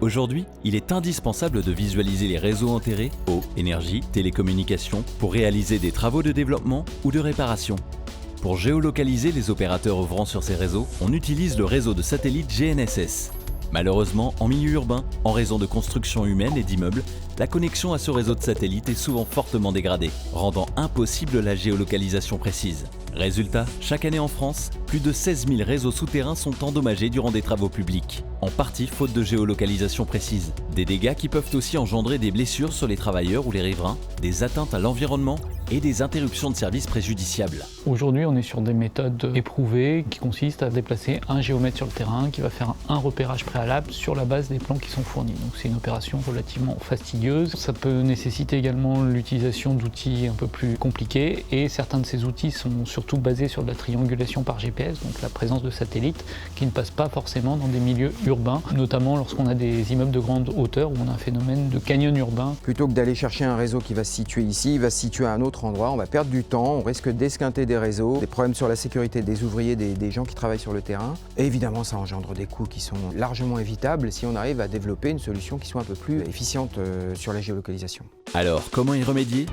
Aujourd'hui, il est indispensable de visualiser les réseaux enterrés, eau, énergie, télécommunications, pour réaliser des travaux de développement ou de réparation. Pour géolocaliser les opérateurs œuvrant sur ces réseaux, on utilise le réseau de satellites GNSS. Malheureusement, en milieu urbain, en raison de constructions humaines et d'immeubles, la connexion à ce réseau de satellites est souvent fortement dégradée, rendant impossible la géolocalisation précise. Résultat, chaque année en France, plus de 16 000 réseaux souterrains sont endommagés durant des travaux publics, en partie faute de géolocalisation précise. Des dégâts qui peuvent aussi engendrer des blessures sur les travailleurs ou les riverains, des atteintes à l'environnement et des interruptions de services préjudiciables. Aujourd'hui, on est sur des méthodes éprouvées qui consistent à déplacer un géomètre sur le terrain qui va faire un repérage préalable sur la base des plans qui sont fournis. Donc c'est une opération relativement fastidieuse. Ça peut nécessiter également l'utilisation d'outils un peu plus compliqués et certains de ces outils sont surtout basés sur de la triangulation par GPS, donc la présence de satellites qui ne passent pas forcément dans des milieux urbains, notamment lorsqu'on a des immeubles de grande hauteur où on a un phénomène de canyon urbain. Plutôt que d'aller chercher un réseau qui va se situer ici, il va se situer à un autre endroit, on va perdre du temps, on risque d'esquinter des réseaux, des problèmes sur la sécurité des ouvriers, des gens qui travaillent sur le terrain. Et évidemment, ça engendre des coûts qui sont largement évitables si on arrive à développer une solution qui soit un peu plus efficiente sur la géolocalisation. Alors, comment y remédier ?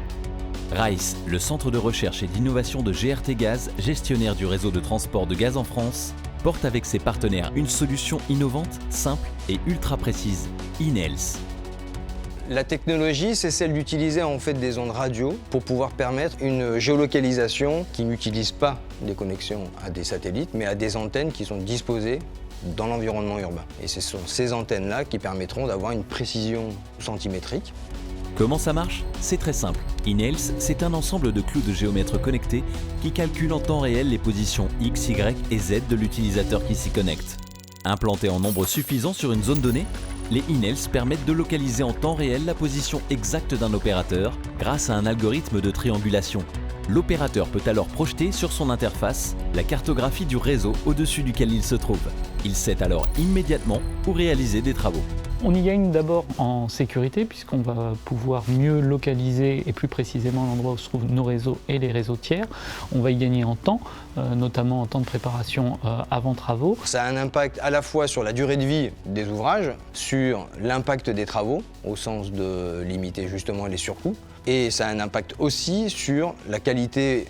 RICE, le centre de recherche et d'innovation de GRT Gaz, gestionnaire du réseau de transport de gaz en France, porte avec ses partenaires une solution innovante, simple et ultra précise, INELS. La technologie, c'est celle d'utiliser en fait des ondes radio pour pouvoir permettre une géolocalisation qui n'utilise pas des connexions à des satellites, mais à des antennes qui sont disposées dans l'environnement urbain. Et ce sont ces antennes-là qui permettront d'avoir une précision centimétrique. Comment ça marche ? C'est très simple. INELS, c'est un ensemble de clous de géomètres connectés qui calculent en temps réel les positions X, Y et Z de l'utilisateur qui s'y connecte. Implantés en nombre suffisant sur une zone donnée, les INELS permettent de localiser en temps réel la position exacte d'un opérateur grâce à un algorithme de triangulation. L'opérateur peut alors projeter sur son interface la cartographie du réseau au-dessus duquel il se trouve. Il sait alors immédiatement où réaliser des travaux. On y gagne d'abord en sécurité puisqu'on va pouvoir mieux localiser et plus précisément l'endroit où se trouvent nos réseaux et les réseaux tiers. On va y gagner en temps, notamment en temps de préparation avant travaux. Ça a un impact à la fois sur la durée de vie des ouvrages, sur l'impact des travaux, au sens de limiter justement les surcoûts, et ça a un impact aussi sur la qualité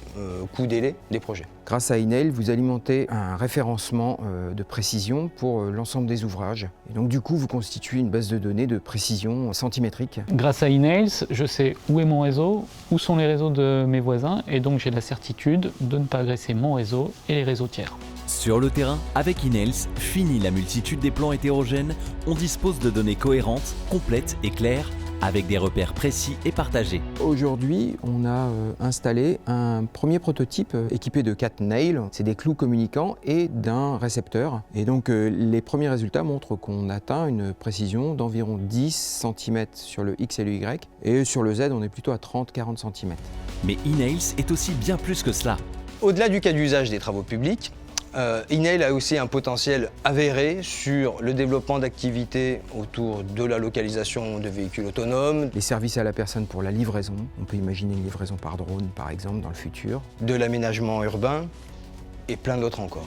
coût-délai des projets. Grâce à INEL, vous alimentez un référencement de précision pour l'ensemble des ouvrages. Et donc du coup, vous constituez une base de données de précision centimétrique. Grâce à INELS, je sais où est mon réseau, où sont les réseaux de mes voisins, et donc j'ai la certitude de ne pas agresser mon réseau et les réseaux tiers. Sur le terrain, avec INELS, fini la multitude des plans hétérogènes, on dispose de données cohérentes, complètes et claires, avec des repères précis et partagés. Aujourd'hui, on a installé un premier prototype équipé de 4 nails, c'est des clous communicants et d'un récepteur. Et donc les premiers résultats montrent qu'on atteint une précision d'environ 10 cm sur le X et le Y, et sur le Z, on est plutôt à 30-40 cm. Mais INELS est aussi bien plus que cela. Au-delà du cas d'usage des travaux publics, INEL a aussi un potentiel avéré sur le développement d'activités autour de la localisation de véhicules autonomes, Les services à la personne pour la livraison, on peut imaginer une livraison par drone par exemple dans le futur. de l'aménagement urbain et plein d'autres encore.